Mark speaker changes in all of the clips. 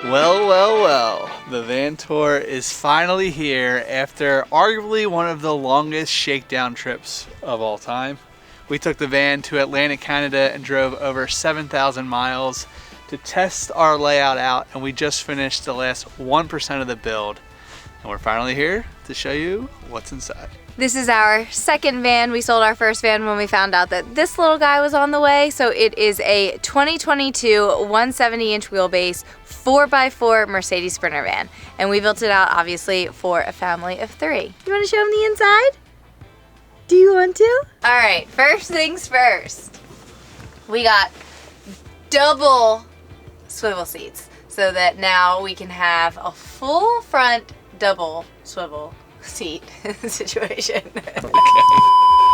Speaker 1: Well, the van tour is finally here after arguably one of the longest shakedown trips of all time. We took the van to Atlantic Canada and drove over 7,000 miles to test our layout out, and we just finished the last 1% of the build. And we're finally here to show you what's inside.
Speaker 2: This is our second van. We sold our first van when we found out that this little guy was on the way. So it is a 2022 170-inch wheelbase 4x4 Mercedes Sprinter van. And we built it out obviously for a family of 3. You want to show them the inside? Do you want to? All right, first things first. We got double swivel seats so that now we can have a full front double swivel seat situation.
Speaker 1: Okay.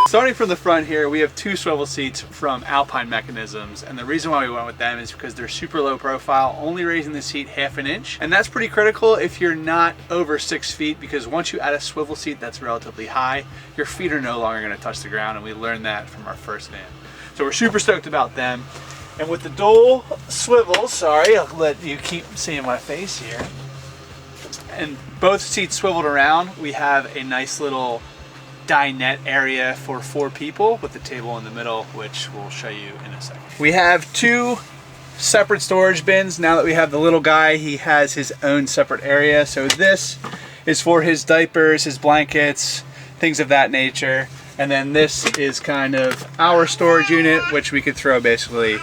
Speaker 1: Starting from the front here, we have 2 swivel seats from Alpine Mechanisms, and the reason why we went with them is because they're super low profile, only raising the seat half an inch, and that's pretty critical if you're not over 6 feet, because once you add a swivel seat that's relatively high, your feet are no longer going to touch the ground, and we learned that from our first van. So we're super stoked about them. And with the dual swivels, sorry, I'll let you keep seeing my face here, and both seats swiveled around, we have a nice little dinette area for 4 people with the table in the middle, which we'll show you in a second. We have 2 separate storage bins. Now that we have the little guy, he has his own separate area. So this is for his diapers, his blankets, things of that nature. And then this is kind of our storage unit, which we could throw basically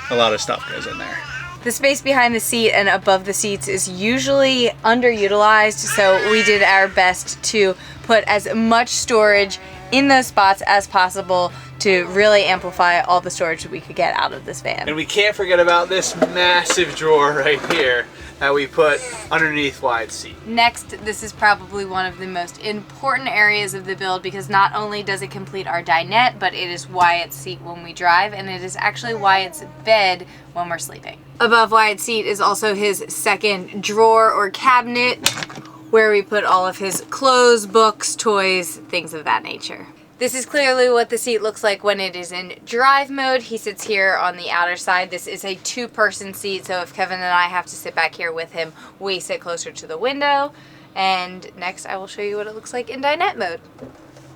Speaker 1: a lot of stuff goes in there.
Speaker 2: The space behind the seat and above the seats is usually underutilized, so we did our best to put as much storage in those spots as possible to really amplify all the storage that we could get out of this van.
Speaker 1: And we can't forget about this massive drawer right here that we put underneath Wyatt's seat.
Speaker 2: Next, this is probably one of the most important areas of the build because not only does it complete our dinette, but it is Wyatt's seat when we drive, and it is actually Wyatt's bed when we're sleeping. Above Wyatt's seat is also his second drawer or cabinet where we put all of his clothes, books, toys, things of that nature. This is clearly what the seat looks like when it is in drive mode. He sits here on the outer side. This is a 2-person seat, so if Kevin and I have to sit back here with him, we sit closer to the window. And next I will show you what it looks like in dinette mode.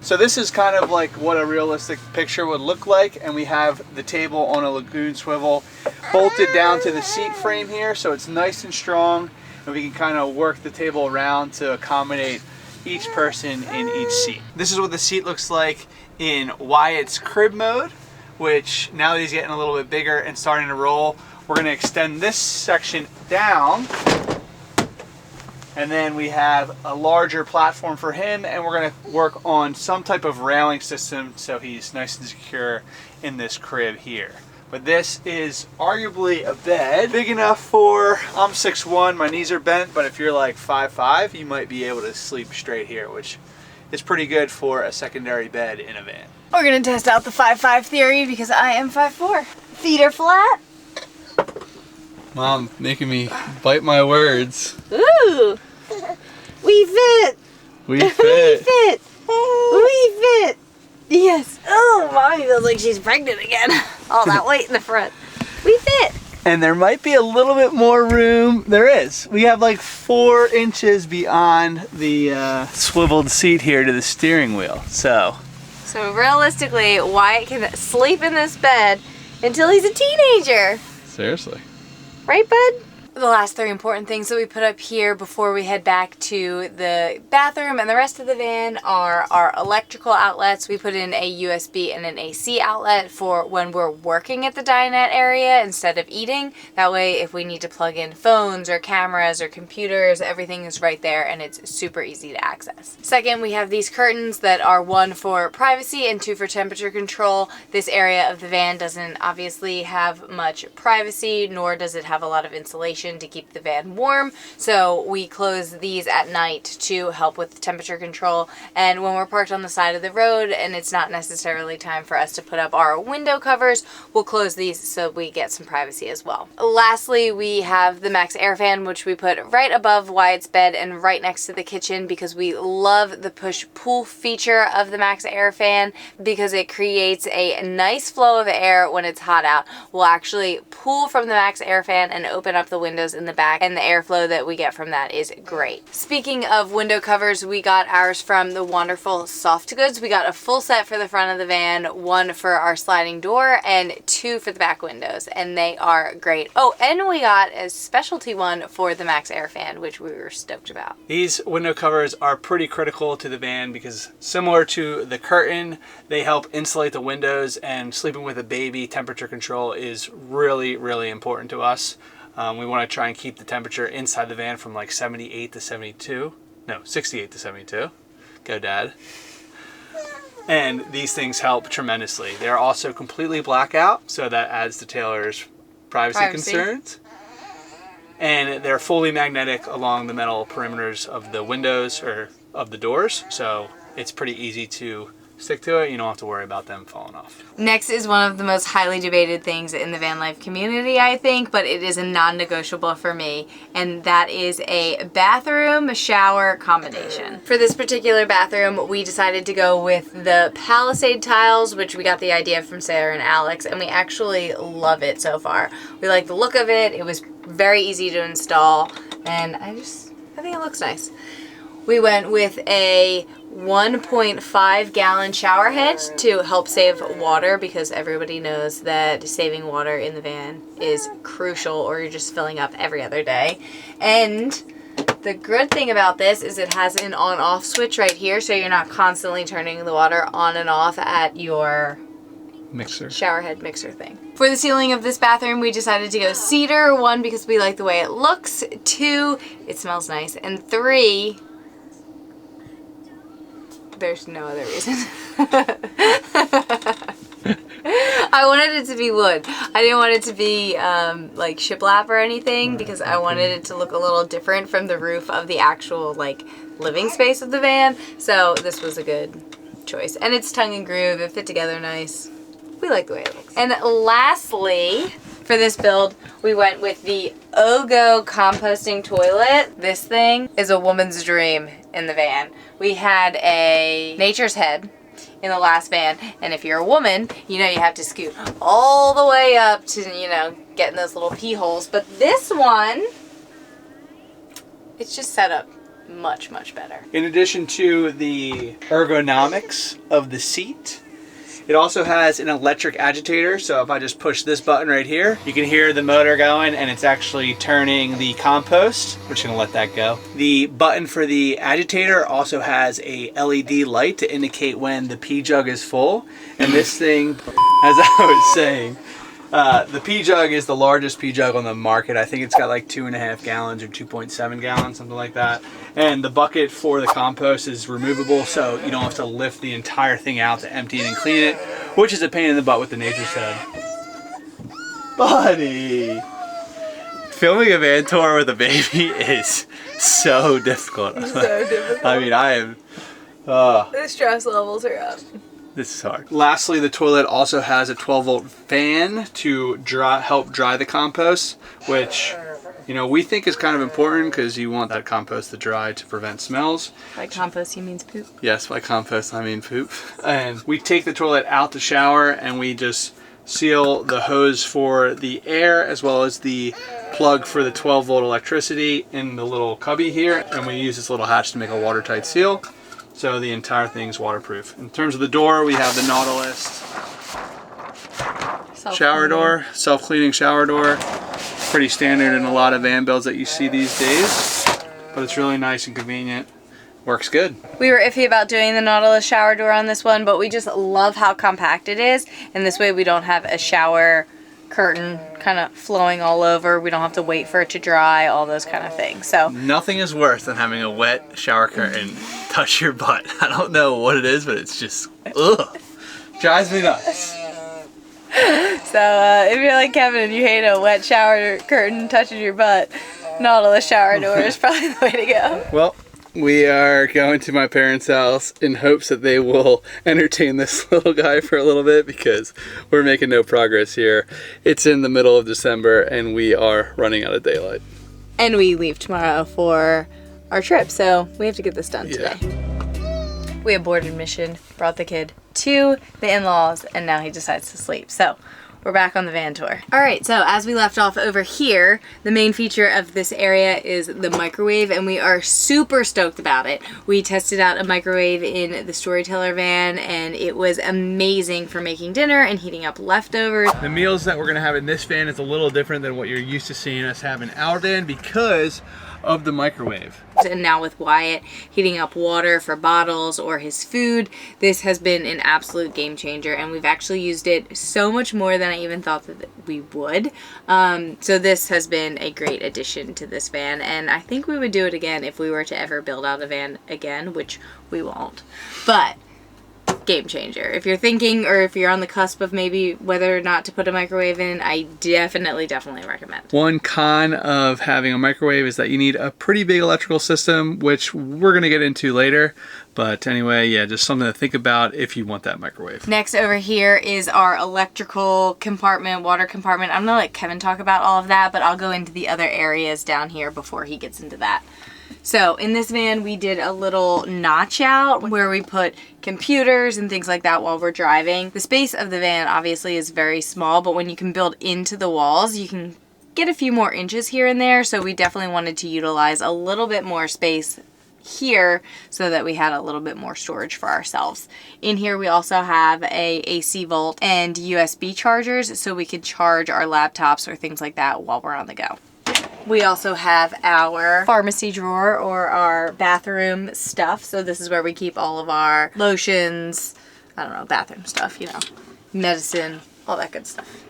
Speaker 1: So this is kind of like what a realistic picture would look like, and we have the table on a lagoon swivel bolted down to the seat frame here, so it's nice and strong, and we can kind of work the table around to accommodate each person in each seat. This is what the seat looks like in Wyatt's crib mode, which now that he's getting a little bit bigger and starting to roll, we're going to extend this section down, and then we have a larger platform for him, and we're going to work on some type of railing system so he's nice and secure in this crib here. But this is arguably a bed big enough for, I'm 6'1", my knees are bent, but if you're like 5'5", you might be able to sleep straight here, which is pretty good for a secondary bed in a van.
Speaker 2: We're gonna test out the 5'5" theory because I am 5'4". Feet are flat.
Speaker 1: Mom, making me bite my words.
Speaker 2: Ooh! We fit!
Speaker 1: We fit!
Speaker 2: We fit! We fit! Yes. Oh, Mommy feels like she's pregnant again. All that weight in the front. We fit.
Speaker 1: And there might be a little bit more room. There is. We have like 4 inches beyond the swiveled seat here to the steering wheel. So
Speaker 2: realistically, Wyatt can sleep in this bed until he's a teenager.
Speaker 1: Seriously.
Speaker 2: Right, bud? The last 3 important things that we put up here before we head back to the bathroom and the rest of the van are our electrical outlets. We put in a USB and an AC outlet for when we're working at the dinette area instead of eating. That way, if we need to plug in phones or cameras or computers, everything is right there and it's super easy to access. Second, we have these curtains that are 1 for privacy and 2 for temperature control. This area of the van doesn't obviously have much privacy, nor does it have a lot of insulation to keep the van warm, so we close these at night to help with temperature control. And when we're parked on the side of the road and it's not necessarily time for us to put up our window covers, we'll close these so we get some privacy as well. Lastly, we have the Max Air fan, which we put right above Wyatt's bed and right next to the kitchen because we love the push-pull feature of the Max Air fan because it creates a nice flow of air when it's hot out. We'll actually pull from the Max Air fan and open up the window windows in the back, and the airflow that we get from that is great. Speaking of window covers, we got ours from the wonderful Soft Goods. We got a full set for the front of the van, one for our sliding door and two for the back windows, and they are great. Oh, and we got a specialty one for the Max Air fan, which we were stoked about.
Speaker 1: These window covers are pretty critical to the van because similar to the curtain, they help insulate the windows, and sleeping with a baby, temperature control is really, really important to us. We want to try and keep the temperature inside the van from like 68 to 72. No, 68 to 72. Go, Dad. And these things help tremendously. They're also completely blackout, so that adds to Taylor's privacy concerns. And they're fully magnetic along the metal perimeters of the windows or of the doors, so it's pretty easy to stick to it. You don't have to worry about them falling off.
Speaker 2: Next is one of the most highly debated things in the van life community, I think, but it is a non-negotiable for me, and that is a bathroom shower combination. For this particular bathroom, we decided to go with the Palisade tiles, which we got the idea from Sarah and Alex, and we actually love it so far. We like the look of it. It was very easy to install, and I think it looks nice. We went with a 1.5 gallon shower head to help save water, because everybody knows that saving water in the van is crucial, or you're just filling up every other day. And the good thing about this is it has an on-off switch right here, so you're not constantly turning the water on and off at your
Speaker 1: Mixer.
Speaker 2: Shower head mixer thing. For the ceiling of this bathroom, we decided to go cedar. 1, because we like the way it looks. 2, it smells nice. And 3, there's no other reason. I wanted it to be wood. I didn't want it to be like shiplap or anything, because I wanted it to look a little different from the roof of the actual like living space of the van. So this was a good choice. And it's tongue and groove. It fit together nice. We like the way it looks. And lastly, for this build, we went with the Ogo composting toilet. This thing is a woman's dream in the van. We had a Nature's Head in the last van, and if you're a woman, you know you have to scoot all the way up to, you know, get in those little pee holes. But this one, it's just set up much, much better.
Speaker 1: In addition to the ergonomics of the seat, it also has an electric agitator, so if I just push this button right here, you can hear the motor going, and it's actually turning the compost. We're just gonna let that go. The button for the agitator also has a LED light to indicate when the pee jug is full. And this thing, as I was saying, the pee jug is the largest pee jug on the market. I think it's got like 2.5 gallons or 2.7 gallons, something like that. And the bucket for the compost is removable, so you don't have to lift the entire thing out to empty it and clean it, which is a pain in the butt with the Nature's Head. Buddy! Filming a van tour with a baby is so difficult.
Speaker 2: So difficult.
Speaker 1: I mean, I am...
Speaker 2: The stress levels are up.
Speaker 1: This is hard. Lastly, the toilet also has a 12-volt fan to help dry the compost, which, you know, we think is kind of important because you want that compost to dry to prevent smells.
Speaker 2: By compost, he means poop.
Speaker 1: Yes, by compost, I mean poop. And we take the toilet out to shower, and we just seal the hose for the air as well as the plug for the 12-volt electricity in the little cubby here, and we use this little hatch to make a watertight seal. So the entire thing's waterproof. In terms of the door, we have the Nautilus shower door, self-cleaning shower door. Pretty standard in a lot of van builds that you see these days, but it's really nice and convenient. Works good.
Speaker 2: We were iffy about doing the Nautilus shower door on this one, but we just love how compact it is, and this way we don't have a shower curtain kind of flowing all over. We don't have to wait for it to dry, all those kind of things. So
Speaker 1: nothing is worse than having a wet shower curtain touch your butt. I don't know what it is, but it's just, ugh. Drives me nuts.
Speaker 2: So if you're like Kevin and you hate a wet shower curtain touching your butt, Nautilus shower door is probably the way to go.
Speaker 1: Well, we are going to my parents' house in hopes that they will entertain this little guy for a little bit, because we're making no progress here. It's in the middle of December and we are running out of daylight.
Speaker 2: And we leave tomorrow for our trip, so we have to get this done today. We aborted mission, brought the kid to the in-laws, and now he decides to sleep. So we're back on the van tour. All right, so as we left off over here, the main feature of this area is the microwave, and we are super stoked about it. We tested out a microwave in the Storyteller van, and it was amazing for making dinner and heating up leftovers.
Speaker 1: The meals that we're gonna have in this van is a little different than what you're used to seeing us have in our van because of the microwave.
Speaker 2: And now with Wyatt heating up water for bottles or his food, this has been an absolute game changer, and we've actually used it so much more than I even thought that we would. So this has been a great addition to this van, and I think we would do it again if we were to ever build out a van again, which we won't. But game changer. If you're thinking, or if you're on the cusp of maybe whether or not to put a microwave in, I definitely recommend.
Speaker 1: One con of having a microwave is that you need a pretty big electrical system, which we're going to get into later. But anyway, yeah, just something to think about if you want that microwave.
Speaker 2: Next over here is our electrical compartment, water compartment. I'm gonna let Kevin talk about all of that, but I'll go into the other areas down here before he gets into that. So in this van, we did a little notch out where we put computers and things like that while we're driving. The space of the van obviously is very small, but when you can build into the walls, you can get a few more inches here and there. So we definitely wanted to utilize a little bit more space here so that we had a little bit more storage for ourselves. In here we also have a AC Volt and USB chargers so we could charge our laptops or things like that while we're on the go. We also have our pharmacy drawer or our bathroom stuff. So this is where we keep all of our lotions, I don't know, bathroom stuff, you know, medicine, all that good stuff.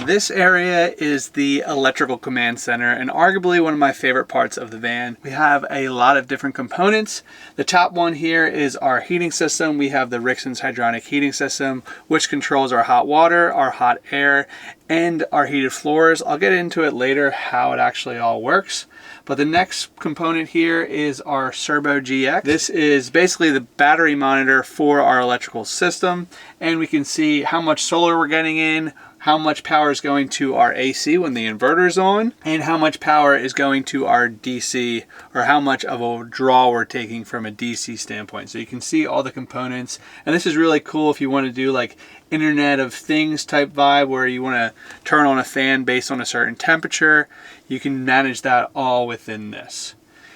Speaker 1: This area is the electrical command center, and arguably one of my favorite parts of the van. We have a lot of different components. The top one here is our heating system. We have the Rixon's hydronic heating system, which controls our hot water, our hot air, and our heated floors. I'll get into it later how it actually all works. But the next component here is our Servo GX. This is basically the battery monitor for our electrical system, and we can see how much solar we're getting in, how much power is going to our AC when the inverter is on, and how much power is going to our DC, or how much of a draw we're taking from a DC standpoint. So you can see all the components, and this is really cool if you want to do like Internet of Things type vibe where you want to turn on a fan based on a certain temperature. You can manage that all within this.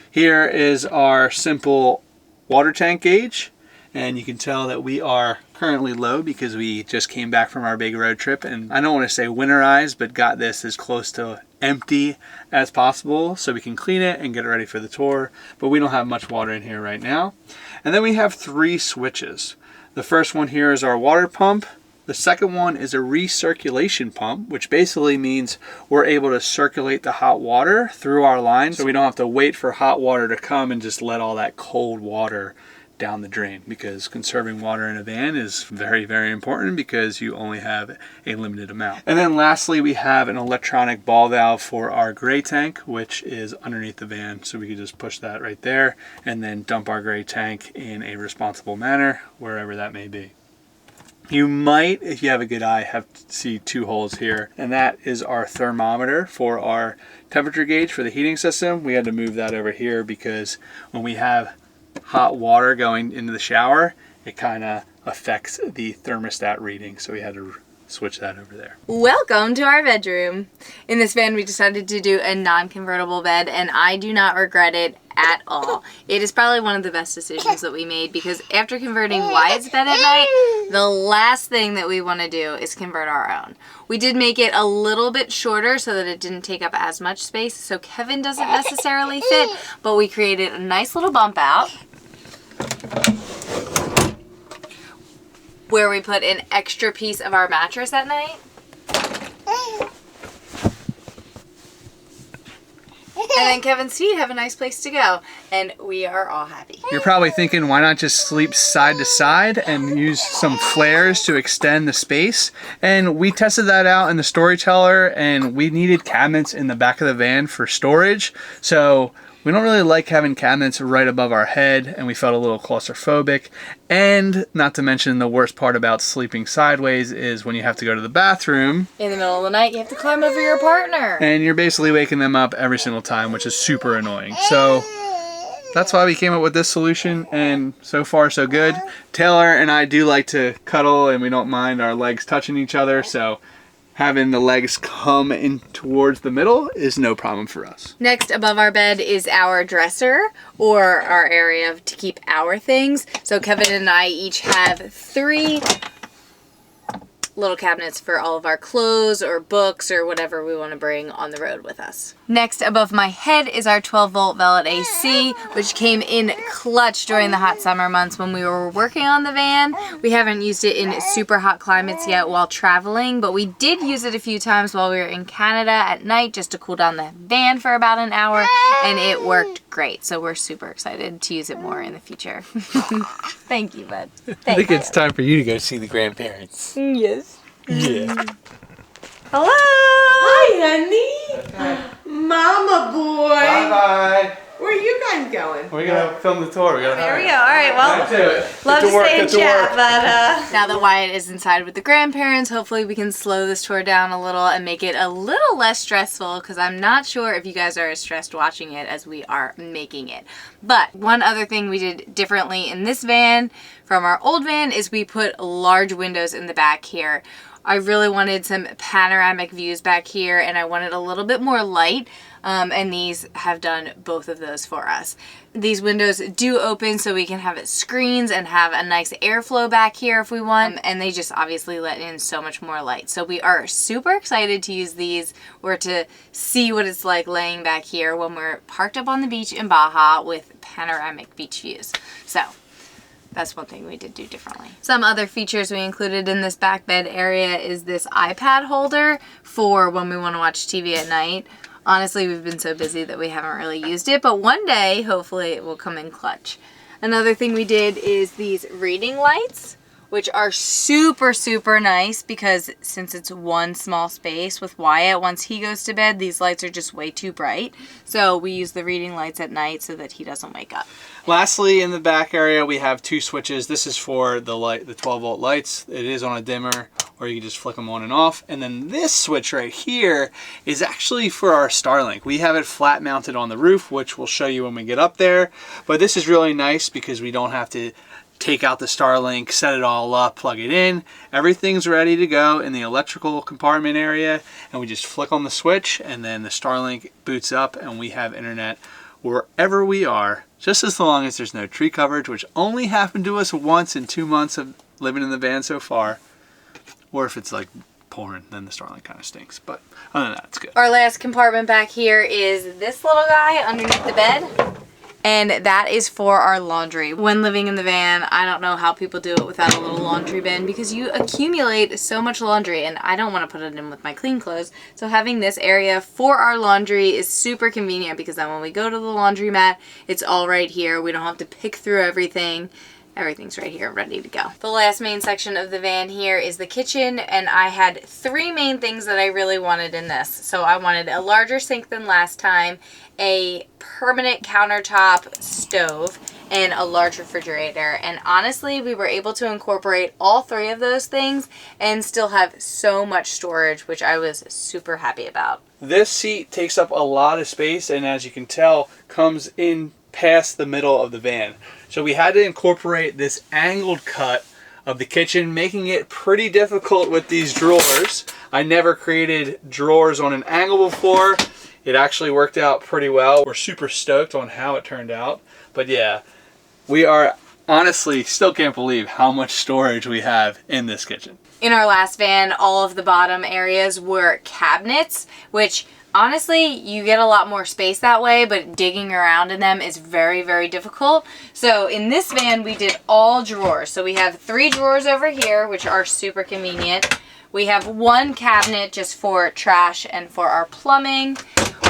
Speaker 1: Here is our simple water tank gauge, and you can tell that we are currently low because we just came back from our big road trip, and I don't want to say winterized, but got this as close to empty as possible so we can clean it and get it ready for the tour. But we don't have much water in here right now. And then we have 3 switches. The first one here is our water pump. The second one is a recirculation pump, which basically means we're able to circulate the hot water through our line, so we don't have to wait for hot water to come and just let all that cold water down the drain, because conserving water in a van is very, very important because you only have a limited amount. And then lastly, we have an electronic ball valve for our gray tank, which is underneath the van. So we can just push that right there and then dump our gray tank in a responsible manner, wherever that may be. You might, if you have a good eye, have to see 2 holes here, and that is our thermometer for our temperature gauge for the heating system. We had to move that over here because when we have hot water going into the shower, it kind of affects the thermostat reading, so we had to switch that over there.
Speaker 2: Welcome to our bedroom. In this van we decided to do a non-convertible bed, and I do not regret it at all. It is probably one of the best decisions that we made, because after converting Wyatt's bed at night, the last thing that we want to do is convert our own. We did make it a little bit shorter so that it didn't take up as much space, so Kevin doesn't necessarily fit, but we created a nice little bump out where we put an extra piece of our mattress at night. And then Kevin's feet have a nice place to go, and we are all happy.
Speaker 1: You're probably thinking, why not just sleep side to side and use some flares to extend the space? And we tested that out in the Storyteller, and we needed cabinets in the back of the van for storage. So we don't really like having cabinets right above our head, and we felt a little claustrophobic. And not to mention, the worst part about sleeping sideways is when you have to go to the bathroom
Speaker 2: in the middle of the night, you have to climb over your partner,
Speaker 1: and you're basically waking them up every single time, which is super annoying. So that's why we came up with this solution, and so far so good. Taylor and I do like to cuddle, and we don't mind our legs touching each other, so having the legs come in towards the middle is no problem for us.
Speaker 2: Next above our bed is our dresser, or our area to keep our things. So Kevin and I each have 3 little cabinets for all of our clothes or books or whatever we want to bring on the road with us. Next above my head is our 12-volt velvet AC, which came in clutch during the hot summer months when we were working on the van. We haven't used it in super hot climates yet while traveling, but we did use it a few times while we were in Canada at night just to cool down the van for about an hour, and it worked great. So we're super excited to use it more in the future. Thank you, bud.
Speaker 1: I think it's time for you to go see the grandparents.
Speaker 2: Yes.
Speaker 1: Yeah.
Speaker 2: Hello.
Speaker 3: Hi, honey.
Speaker 1: Okay.
Speaker 3: Mama boy.
Speaker 1: Bye-bye.
Speaker 3: Where are you guys going?
Speaker 1: We're going to film the tour.
Speaker 2: There we go. All right, well,
Speaker 3: Love to stay and chat, but
Speaker 2: now that Wyatt is inside with the grandparents, hopefully we can slow this tour down a little and make it a little less stressful, because I'm not sure if you guys are as stressed watching it as we are making it. But one other thing we did differently in this van from our old van is we put large windows in the back here. I really wanted some panoramic views back here, and I wanted a little bit more light, and these have done both of those for us. These windows do open so we can have screens and have a nice airflow back here if we want, and they just obviously let in so much more light. So we are super excited to use these, or to see what it's like laying back here when we're parked up on the beach in Baja with panoramic beach views. So that's one thing we did do differently. Some other features we included in this back bed area is this iPad holder for when we want to watch TV at night. Honestly, we've been so busy that we haven't really used it, but one day, hopefully, it will come in clutch. Another thing we did is these reading lights, which are super, super nice because since it's one small space with Wyatt, once he goes to bed, these lights are just way too bright. So we use the reading lights at night so that he doesn't wake up.
Speaker 1: Lastly, in the back area, we have 2 switches. This is for the 12-volt lights. It is on a dimmer, or you can just flick them on and off. And then this switch right here is actually for our Starlink. We have it flat mounted on the roof, which we'll show you when we get up there. But this is really nice because we don't have to take out the Starlink, set it all up, plug it in. Everything's ready to go in the electrical compartment area, and we just flick on the switch, and then the Starlink boots up, and we have internet wherever we are, just as long as there's no tree coverage, which only happened to us once in 2 months of living in the van so far. Or if it's like pouring, then the Starlink kind of stinks. But other than that, it's good.
Speaker 2: Our last compartment back here is this little guy underneath the bed. And that is for our laundry. When living in the van, I don't know how people do it without a little laundry bin because you accumulate so much laundry and I don't want to put it in with my clean clothes. So having this area for our laundry is super convenient because then when we go to the laundromat, it's all right here. We don't have to pick through everything. Everything's right here, ready to go. The last main section of the van here is the kitchen, and I had 3 main things that I really wanted in this. So I wanted a larger sink than last time, a permanent countertop stove, and a large refrigerator. And honestly, we were able to incorporate all 3 of those things and still have so much storage, which I was super happy about.
Speaker 1: This seat takes up a lot of space, and as you can tell, comes in past the middle of the van. So we had to incorporate this angled cut of the kitchen, making it pretty difficult with these drawers. I never created drawers on an angle before. It actually worked out pretty well. We're super stoked on how it turned out. But yeah, we are honestly still can't believe how much storage we have in this kitchen.
Speaker 2: In our last van, all of the bottom areas were cabinets, which honestly, you get a lot more space that way, but digging around in them is very, very difficult. So in this van, we did all drawers. So we have 3 drawers over here, which are super convenient. We have 1 cabinet just for trash and for our plumbing.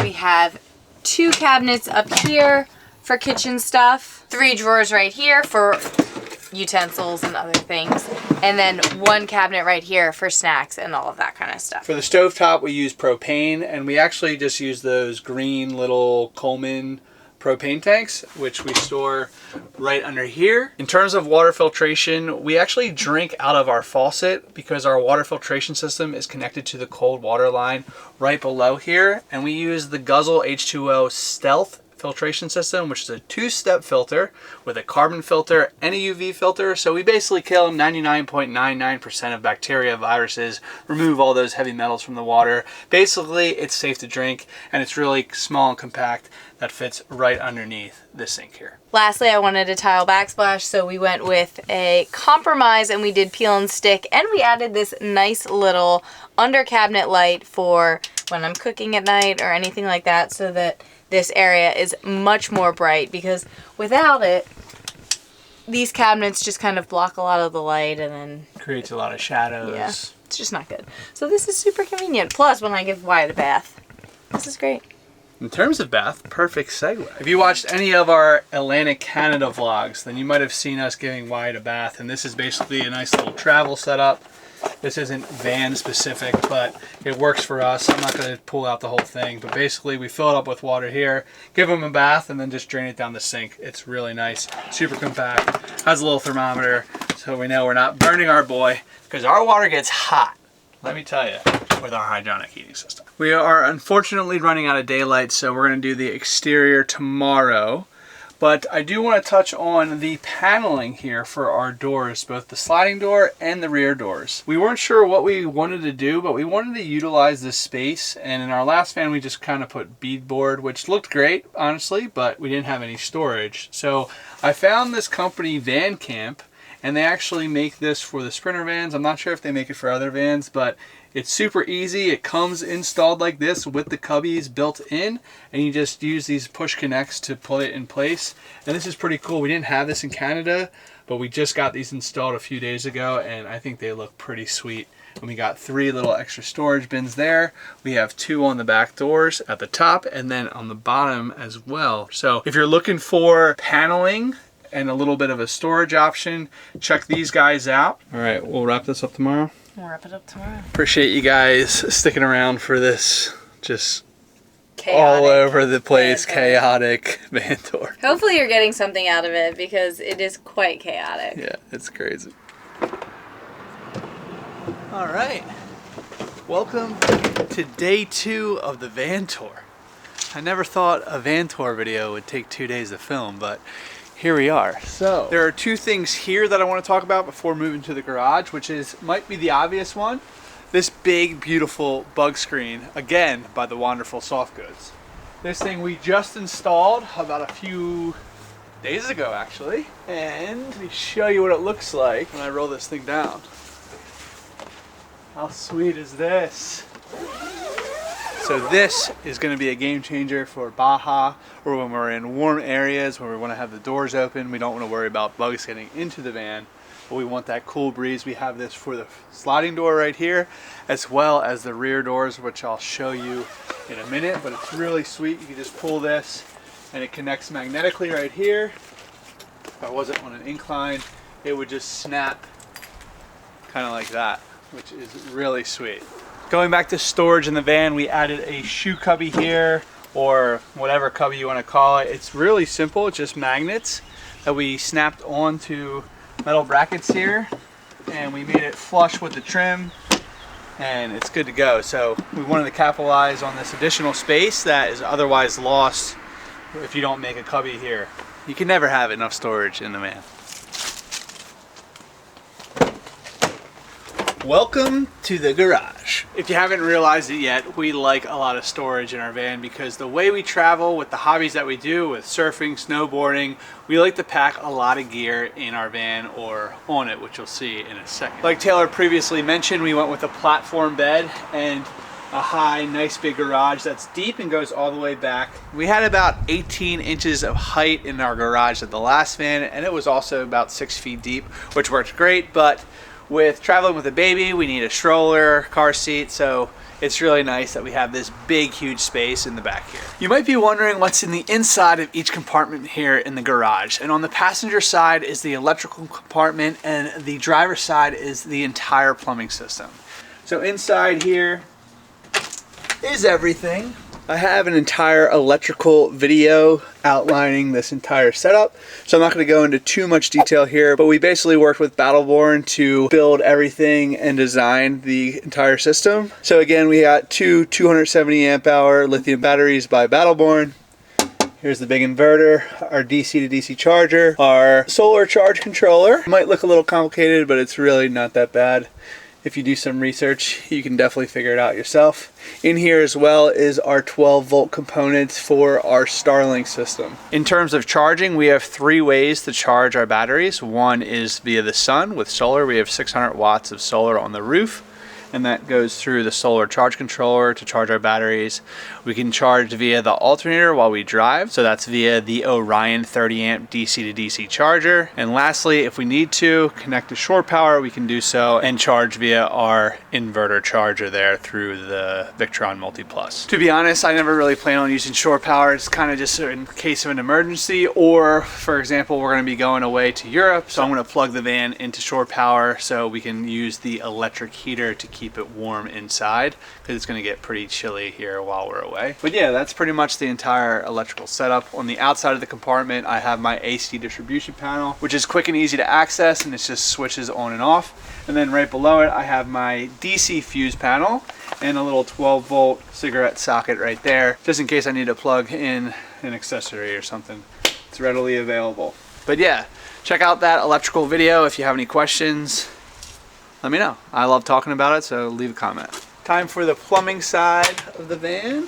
Speaker 2: We have 2 cabinets up here for kitchen stuff. 3 drawers right here for utensils and other things, and then 1 cabinet right here for snacks and all of that kind of stuff.
Speaker 1: For the stovetop, we use propane, and we actually just use those green little Coleman propane tanks, which we store right under here. In terms of water filtration, we actually drink out of our faucet because our water filtration system is connected to the cold water line right below here, and we use the Guzzle H2O Stealth filtration system, which is a 2-step filter with a carbon filter and a UV filter. So we basically kill 99.99% of bacteria, viruses, remove all those heavy metals from the water. Basically, it's safe to drink, and it's really small and compact that fits right underneath this sink here.
Speaker 2: Lastly, I wanted a tile backsplash, so we went with a compromise and we did peel and stick, and we added this nice little under cabinet light for when I'm cooking at night or anything like that, so that this area is much more bright, because without it, these cabinets just kind of block a lot of the light and then
Speaker 1: Creates a lot of shadows.
Speaker 2: yeah, it's just not good. So this is super convenient. Plus, when I give Wyatt a bath, this is great.
Speaker 1: In terms of bath, perfect segue. If you watched any of our Atlantic Canada vlogs, then you might have seen us giving Wyatt a bath, and this is basically a nice little travel setup. This isn't van specific, but it works for us. I'm not going to pull out the whole thing, but basically we fill it up with water here, give him a bath, and then just drain it down the sink. It's really nice, super compact, has a little thermometer, so we know we're not burning our boy, because our water gets hot, let me tell you, with our hydronic heating system. We are unfortunately running out of daylight, so we're going to do the exterior tomorrow. But I do want to touch on the paneling here for our doors, both the sliding door and the rear doors. We weren't sure what we wanted to do, but we wanted to utilize this space. And in our last van, we just kind of put beadboard, which looked great, honestly, but we didn't have any storage. So I found this company, Van Camp, and they actually make this for the Sprinter vans. I'm not sure if they make it for other vans, but it's super easy. It comes installed like this with the cubbies built in, and you just use these push connects to put it in place. And this is pretty cool. We didn't have this in Canada, but we just got these installed a few days ago, and I think they look pretty sweet. And we got 3 little extra storage bins there. We have 2 on the back doors at the top and then on the bottom as well. So if you're looking for paneling and a little bit of a storage option, check these guys out. All right, we'll wrap this up tomorrow.
Speaker 2: We'll wrap it up tomorrow.
Speaker 1: Appreciate you guys sticking around for this just
Speaker 2: Chaotic
Speaker 1: all over the place,
Speaker 2: van tour.
Speaker 1: chaotic van tour.
Speaker 2: Hopefully you're getting something out of it, because it is quite chaotic.
Speaker 1: Yeah, it's crazy. All right, welcome to day 2 of the van tour. I never thought a van tour video would take 2 days to film, but here we are. So there are 2 things here that I want to talk about before moving to the garage, which might be the obvious one. This big, beautiful bug screen, again, by the wonderful Soft Goods. This thing we just installed about a few days ago, actually. And let me show you what it looks like when I roll this thing down. How sweet is this? So this is going to be a game changer for Baja, or when we're in warm areas where we want to have the doors open. We don't want to worry about bugs getting into the van, but we want that cool breeze. We have this for the sliding door right here, as well as the rear doors, which I'll show you in a minute, but it's really sweet. You can just pull this and it connects magnetically right here. If I wasn't on an incline, it would just snap kind of like that, which is really sweet. Going back to storage in the van, we added a shoe cubby here, or whatever cubby you want to call it. It's really simple, it's just magnets that we snapped onto metal brackets here, and we made it flush with the trim, and it's good to go. So we wanted to capitalize on this additional space that is otherwise lost if you don't make a cubby here. You can never have enough storage in the van. Welcome to the garage. If you haven't realized it yet, we like a lot of storage in our van, because the way we travel with the hobbies that we do with surfing, snowboarding, we like to pack a lot of gear in our van or on it, which you'll see in a second. Like Taylor previously mentioned, we went with a platform bed and a high, nice big garage that's deep and goes all the way back. We had about 18 inches of height in our garage at the last van, and it was also about 6 feet deep, which worked great, but with traveling with a baby, we need a stroller, car seat, so it's really nice that we have this big, huge space in the back here. You might be wondering what's in the inside of each compartment here in the garage. And on the passenger side is the electrical compartment, and the driver's side is the entire plumbing system. So inside here is everything. I have an entire electrical video outlining this entire setup, so I'm not going to go into too much detail here, but we basically worked with Battleborn to build everything and design the entire system. So again, we got 2 270 amp hour lithium batteries by Battleborn. Here's the big inverter, our DC to DC charger, our solar charge controller. It might look a little complicated, but it's really not that bad. If you do some research, you can definitely figure it out yourself. In here as well is our 12-volt components for our Starlink system. In terms of charging, we have 3 ways to charge our batteries. One is via the sun with solar. We have 600 watts of solar on the roof, and that goes through the solar charge controller to charge our batteries. We can charge via the alternator while we drive, so that's via the Orion 30 amp DC to DC charger. And lastly, if we need to connect to shore power, we can do so and charge via our inverter charger there through the Victron Multi Plus. To be honest, I never really plan on using shore power. It's kind of just in case of an emergency, or for example, we're going to be going away to Europe, so I'm going to plug the van into shore power so we can use the electric heater to keep it warm inside, because it's going to get pretty chilly here while we're away. But yeah, that's pretty much the entire electrical setup. On the outside of the compartment, I have my AC distribution panel, which is quick and easy to access, and it's just switches on and off. And then right below it, I have my DC fuse panel and a little 12-volt cigarette socket right there, just in case I need to plug in an accessory or something. It's readily available. But yeah, check out that electrical video. If you have any questions, let me know. I love talking about it, so leave a comment. Time for the plumbing side of the van.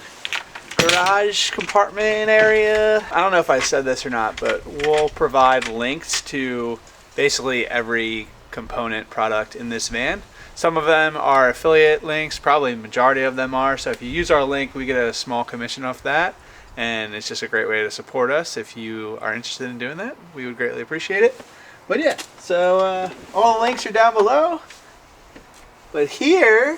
Speaker 1: Garage compartment area. I don't know if I said this or not, but we'll provide links to basically every component product in this van. Some of them are affiliate links, probably the majority of them are. So if you use our link, we get a small commission off that. And it's just a great way to support us. If you are interested in doing that, we would greatly appreciate it. But yeah, so all the links are down below. But here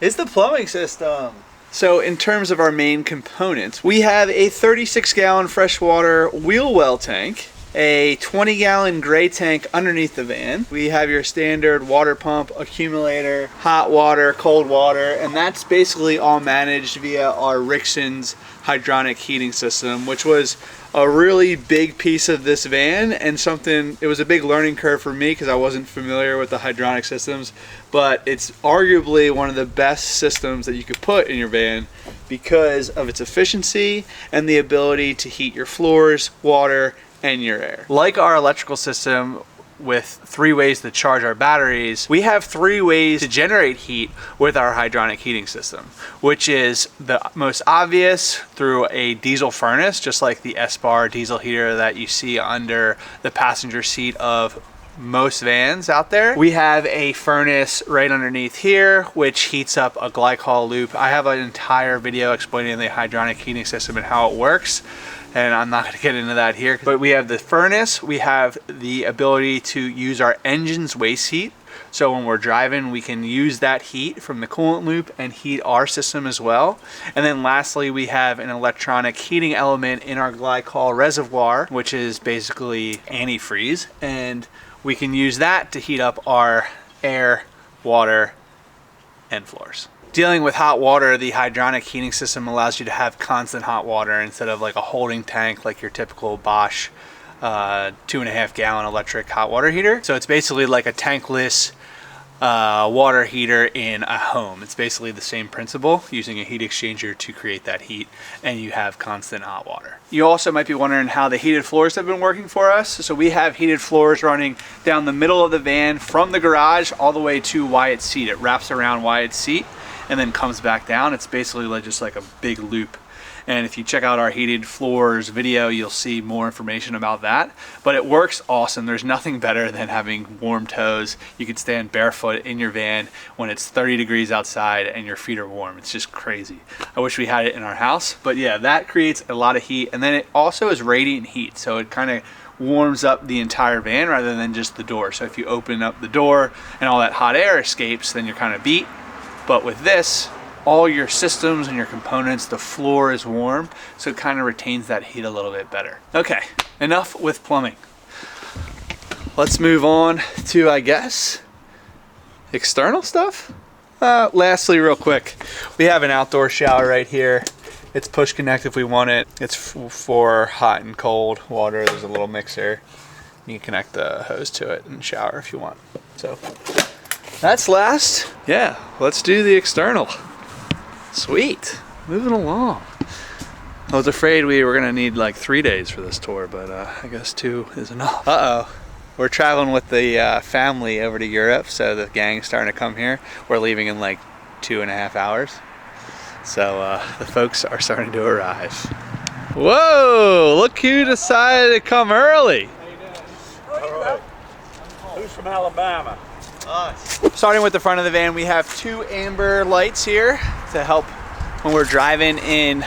Speaker 1: is the plumbing system. So in terms of our main components, we have a 36-gallon freshwater wheel well tank, a 20-gallon gray tank underneath the van. We have your standard water pump, accumulator, hot water, cold water, and that's basically all managed via our Rixon's hydronic heating system, which was a really big piece of this van, and something, it was a big learning curve for me because I wasn't familiar with the hydronic systems, but it's arguably one of the best systems that you could put in your van because of its efficiency and the ability to heat your floors, water, and your air. Like our electrical system with 3 ways to charge our batteries, we have 3 ways to generate heat with our hydronic heating system, which is the most obvious through a diesel furnace, just like the S-Bar diesel heater that you see under the passenger seat of most vans out there. We have a furnace right underneath here, which heats up a glycol loop. I have an entire video explaining the hydronic heating system and how it works, and I'm not going to get into that here. But we have the furnace, we have the ability to use our engine's waste heat. So when we're driving, we can use that heat from the coolant loop and heat our system as well. And then lastly, we have an electronic heating element in our glycol reservoir, which is basically antifreeze. And we can use that to heat up our air, water, and floors. Dealing with hot water, the hydronic heating system allows you to have constant hot water instead of like a holding tank like your typical Bosch 2.5 gallon electric hot water heater. So it's basically like a tankless water heater in a home. It's basically the same principle, using a heat exchanger to create that heat, and you have constant hot water. You also might be wondering how the heated floors have been working for us. So we have heated floors running down the middle of the van from the garage all the way to Wyatt's seat. It wraps around Wyatt's seat and then comes back down. It's basically like just like a big loop. And if you check out our heated floors video, you'll see more information about that. But it works awesome. There's nothing better than having warm toes. You can stand barefoot in your van when it's 30 degrees outside and your feet are warm. It's just crazy. I wish we had it in our house. But yeah, that creates a lot of heat. And then it also is radiant heat. So it kind of warms up the entire van rather than just the door. So if you open up the door and all that hot air escapes, then you're kind of beat. But with this, all your systems and your components, the floor is warm, so it kind of retains that heat a little bit better. Okay, enough with plumbing. Let's move on to, I guess, external stuff. Lastly, real quick, we have an outdoor shower right here. It's push connect if we want it. It's for hot and cold water. There's a little mixer. You can connect the hose to it and shower if you want. So that's last. Yeah, let's do the external. Sweet, moving along. I was afraid we were gonna need like 3 days for this tour, but I guess 2 is enough. Uh-oh. We're traveling with the family over to Europe, so the gang's starting to come here. We're leaving in like 2.5 hours. So the folks are starting to arrive. Whoa, look who decided to come early.
Speaker 4: How you doing? All right. Who's from Alabama?
Speaker 1: Us. Starting with the front of the van, we have 2 amber lights here to help when we're driving in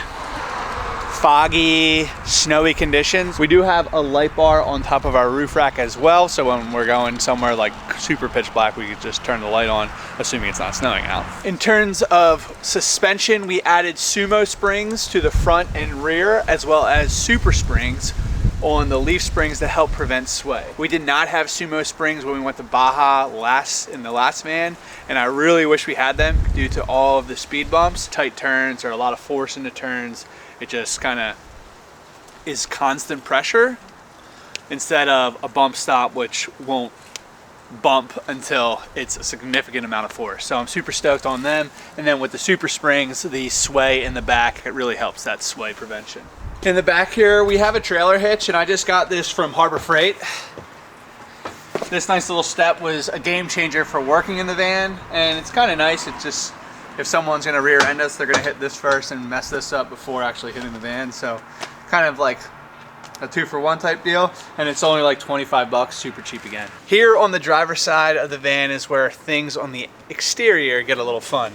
Speaker 1: foggy, snowy conditions. We do have a light bar on top of our roof rack as well, so when we're going somewhere like super pitch black, we could just turn the light on, assuming it's not snowing out. In terms of suspension, we added sumo springs to the front and rear, as well as super springs on the leaf springs to help prevent sway. We did not have sumo springs when we went to Baja in the last van, and I really wish we had them due to all of the speed bumps, tight turns, or a lot of force in the turns. It just kind of is constant pressure instead of a bump stop, which won't bump until it's a significant amount of force. So I'm super stoked on them. And then with the super springs, the sway in the back, it really helps that sway prevention. In the back here, we have a trailer hitch, and I just got this from Harbor Freight. This nice little step was a game changer for working in the van, and it's kind of nice. It's just, if someone's gonna rear end us, they're gonna hit this first and mess this up before actually hitting the van. So kind of like a 2-for-1 type deal, and it's only like 25 bucks, super cheap again. Here on the driver's side of the van is where things on the exterior get a little fun.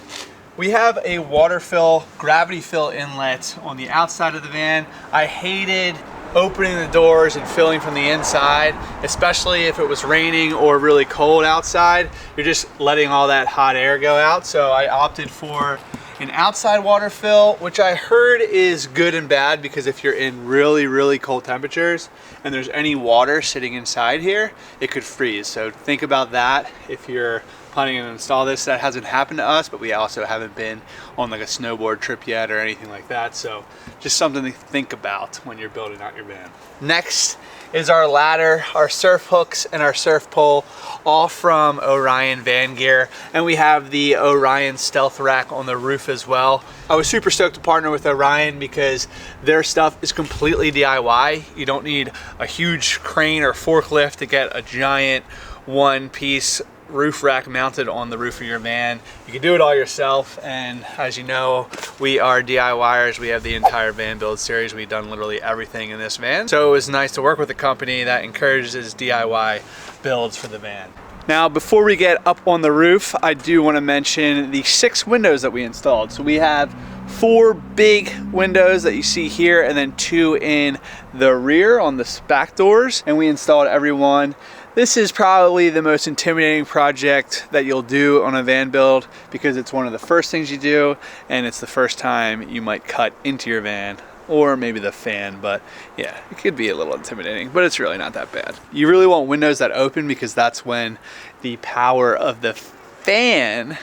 Speaker 1: We have a water fill, gravity fill inlet on the outside of the van. I hated opening the doors and filling from the inside, especially if it was raining or really cold outside. You're just letting all that hot air go out. So I opted for an outside water fill, which I heard is good and bad, because if you're in really, really cold temperatures and there's any water sitting inside here, it could freeze. So think about that if you're planning to install this. That hasn't happened to us, but we also haven't been on like a snowboard trip yet or anything like that. So just something to think about when you're building out your van. Next is our ladder, our surf hooks, and our surf pole, all from Orion Van Gear. And we have the Orion Stealth Rack on the roof as well. I was super stoked to partner with Orion because their stuff is completely DIY. You don't need a huge crane or forklift to get a giant one-piece roof rack mounted on the roof of your van. You can do it all yourself, and as you know, we are DIYers. We have the entire van build series. We've done literally everything in this van, so it was nice to work with a company that encourages DIY builds for the van. Now, before we get up on the roof, I do want to mention the 6 windows that we installed. So we have 4 big windows that you see here, and then 2 in the rear on the back doors, and we installed every one. This is probably the most intimidating project that you'll do on a van build, because it's one of the first things you do, and it's the first time you might cut into your van, or maybe the fan. But yeah, it could be a little intimidating, but it's really not that bad. You really want windows that open, because that's when the power of the fan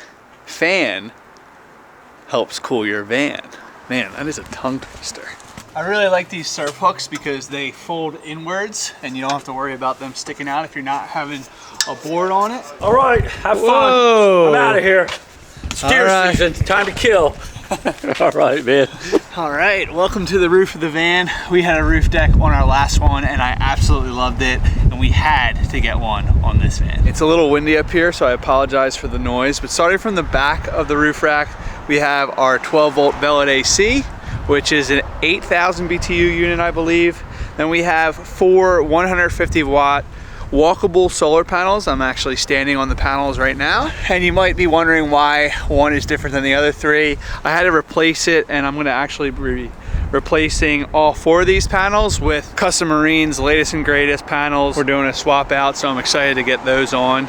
Speaker 1: helps cool your van. Man, that is a tongue twister. I really like these surf hooks because they fold inwards and you don't have to worry about them sticking out if you're not having a board on it.
Speaker 4: All right, have fun.
Speaker 1: Whoa.
Speaker 4: I'm out of here. Steer season, time to kill. All right, man.
Speaker 1: All right, welcome to the roof of the van. We had a roof deck on our last one and I absolutely loved it, and we had to get one on this van. It's a little windy up here, so I apologize for the noise, but starting from the back of the roof rack, we have our 12-volt Velvet AC, which is an 8,000 BTU unit, I believe. Then we have 4 150-watt walkable solar panels. I'm actually standing on the panels right now. And you might be wondering why one is different than the other 3. I had to replace it, and I'm gonna actually be replacing all 4 of these panels with Custom Marine's latest and greatest panels. We're doing a swap out, so I'm excited to get those on.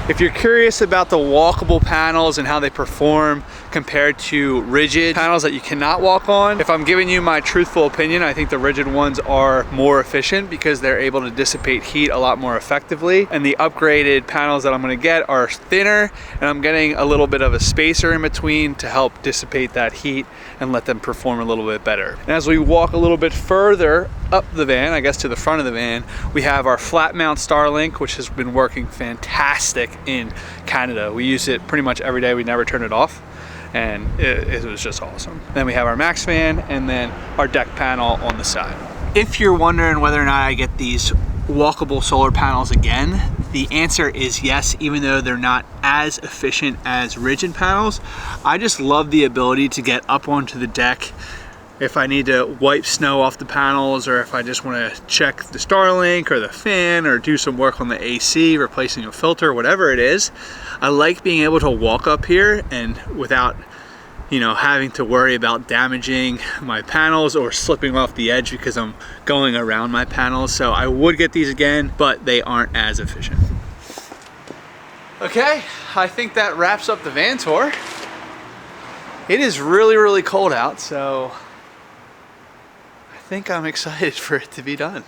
Speaker 1: If you're curious about the walkable panels and how they perform compared to rigid panels that you cannot walk on, if I'm giving you my truthful opinion, I think the rigid ones are more efficient because they're able to dissipate heat a lot more effectively. And the upgraded panels that I'm gonna get are thinner, and I'm getting a little bit of a spacer in between to help dissipate that heat and let them perform a little bit better. And as we walk a little bit further up the van, I guess to the front of the van, we have our flat mount Starlink, which has been working fantastic in Canada. We use it pretty much every day. We never turn it off. and it was just awesome. Then we have our max fan and then our deck panel on the side. If you're wondering whether or not I get these walkable solar panels again, the answer is yes, even though they're not as efficient as rigid panels. I just love the ability to get up onto the deck if I need to wipe snow off the panels, or if I just want to check the Starlink or the fan or do some work on the AC, replacing a filter, whatever it is. I like being able to walk up here and without, you know, having to worry about damaging my panels or slipping off the edge because I'm going around my panels. So I would get these again, but they aren't as efficient. Okay, I think that wraps up the van tour. It is really, really cold out, so I think I'm excited for it to be done.